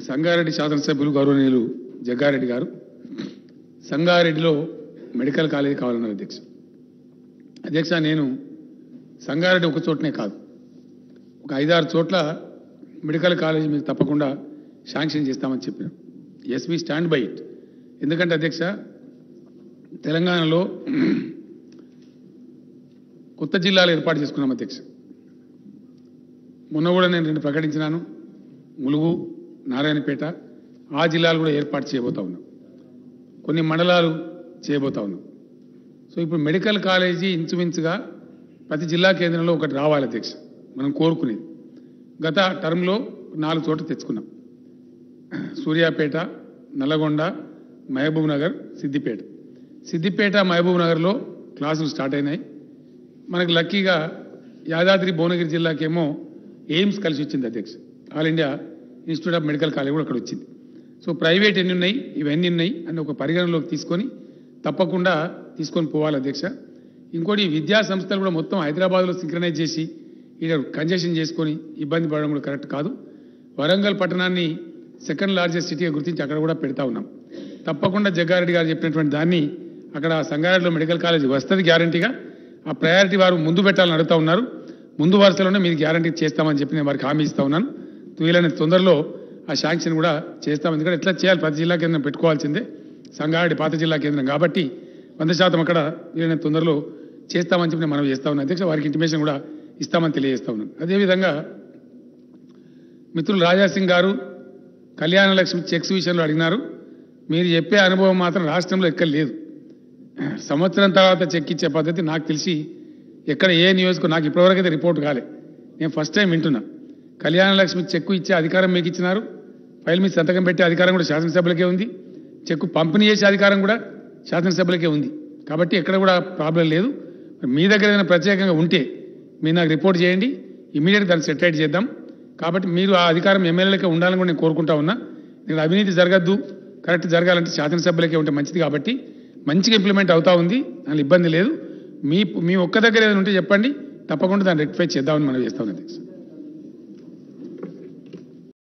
సంగారెడ్డి శాసనసభ్యులు గౌరవనీయులు జగ్గారెడ్డి గారు సంగారెడ్డిలో మెడికల్ కాలేజీ కావాలన్నారు అధ్యక్ష నేను సంగారెడ్డి ఒక చోటనే కాదు ఒక 5-6 చోట్ల మెడికల్ కాలేజీ మీకు తప్పకుండా శాంక్షన్ చేస్తామని చెప్పాను. Yes we stand by it. ఎందుకంటే అధ్యక్ష తెలంగాణలో కొత్త జిల్లాలు ఏర్పాటు చేసుకున్నాం అధ్యక్ష. మొన్న కూడా నేను 2 ప్రకటించినాను. ములుగు, నారాయణపేట ఆ జిల్లాలు కూడా ఏర్పాటు చేయబోతా ఉన్నాం. కొన్ని మండలాలు చేయబోతా ఉన్నాం. సో ఇప్పుడు మెడికల్ కాలేజీ ఇంచుమించుగా ప్రతి జిల్లా కేంద్రంలో ఒకటి రావాలి అధ్యక్ష. మనం కోరుకునేది గత టర్మ్లో 4 చోట్ల తెచ్చుకున్నాం. సూర్యాపేట, నల్లగొండ, మహబూబ్ నగర్, సిద్దిపేట మహబూబ్ నగర్లో క్లాసులు స్టార్ట్ అయినాయి. మనకు లక్కీగా యాదాద్రి భువనగిరి జిల్లాకేమో ఎయిమ్స్ కలిసి వచ్చింది అధ్యక్ష. All India institute of medical college కూడా అక్కడ వచ్చింది. సో ప్రైవేట్ ఎన్ని ఉన్నాయి, ఇవన్నీ ఉన్నాయి అని ఒక పరిగణనలోకి తీసుకొని తప్పకుండా తీసుకొని పోవాలి అధ్యక్ష. ఇంకోటి విద్యా సంస్థలు కూడా మొత్తం హైదరాబాద్లో సింక్రనైజ్ చేసి ఇక్కడ కంజెషన్ చేసుకొని ఇబ్బంది పడడం కూడా కరెక్ట్ కాదు. వరంగల్ పట్టణాన్ని సెకండ్ లార్జెస్ట్ సిటీగా గుర్తించి అక్కడ కూడా పెడతా ఉన్నాం. తప్పకుండా జగ్గారెడ్డి గారు చెప్పినటువంటి దాన్ని అక్కడ సంగారెడ్డిలో మెడికల్ కాలేజ్ వస్తుంది గ్యారంటీగా. ఆ ప్రయారిటీ వారు ముందు పెట్టాలని అడుగుతా ఉన్నారు. ముందు వరుసలోనే మీరు గ్యారంటీ చేస్తామని చెప్పి నేను వారికి హామీ ఇస్తా ఉన్నాను. వీలైన తొందరలో ఆ శాంక్షన్ కూడా చేస్తాం. ఎందుకంటే ఎట్లా చేయాలి, ప్రతి జిల్లా కేంద్రం పెట్టుకోవాల్సిందే. సంగారెడ్డి పాత జిల్లా కేంద్రం కాబట్టి 100% అక్కడ వీలైన తొందరలో చేస్తామని చెప్పి మనం చేస్తా ఉన్నాం అధ్యక్ష. వారికి ఇంటిమేషన్ కూడా ఇస్తామని తెలియజేస్తా ఉన్నాను. అదేవిధంగా మిత్రులు రాజాసింగ్ గారు కళ్యాణ లక్ష్మి చెక్స్ విషయంలో అడిగినారు. మీరు చెప్పే అనుభవం మాత్రం రాష్ట్రంలో ఎక్కడ లేదు. సంవత్సరం తర్వాత చెక్ ఇచ్చే పద్ధతి నాకు తెలిసి ఎక్కడ ఏ నియోజకవర్గం నాకు ఇప్పటివరకు అయితే రిపోర్ట్ కాలే. నేను ఫస్ట్ టైం వింటున్నా. కళ్యాణ లక్ష్మి చెక్కు ఇచ్చే అధికారం మీకు ఇచ్చినారు. ఫైల్ మీద సంతకం పెట్టే అధికారం కూడా శాసనసభ్యులకే ఉంది. చెక్కు పంపిణీ చేసే అధికారం కూడా శాసనసభ్యులకే ఉంది. కాబట్టి ఎక్కడ కూడా ప్రాబ్లం లేదు. మీ దగ్గర ఏదైనా ప్రత్యేకంగా ఉంటే మీరు నాకు రిపోర్ట్ చేయండి, ఇమీడియట్గా దాన్ని సెటిల్ చేద్దాం. కాబట్టి మీరు ఆ అధికారం ఎమ్మెల్యేలకే ఉండాలని కూడా నేను కోరుకుంటా ఉన్నా. ఇక్కడ అవినీతి జరగద్దు, కరెక్ట్ జరగాలంటే శాసనసభ్యులకే ఉంటే మంచిది. కాబట్టి మంచిగా ఇంప్లిమెంట్ అవుతా ఉంది, దాని ఇబ్బంది లేదు. మీ ఒక్క దగ్గర ఏదైనా ఉంటే చెప్పండి, తప్పకుండా దాన్ని రెక్టిఫై చేద్దామని మనం చేస్తాం అధ్యక్ష.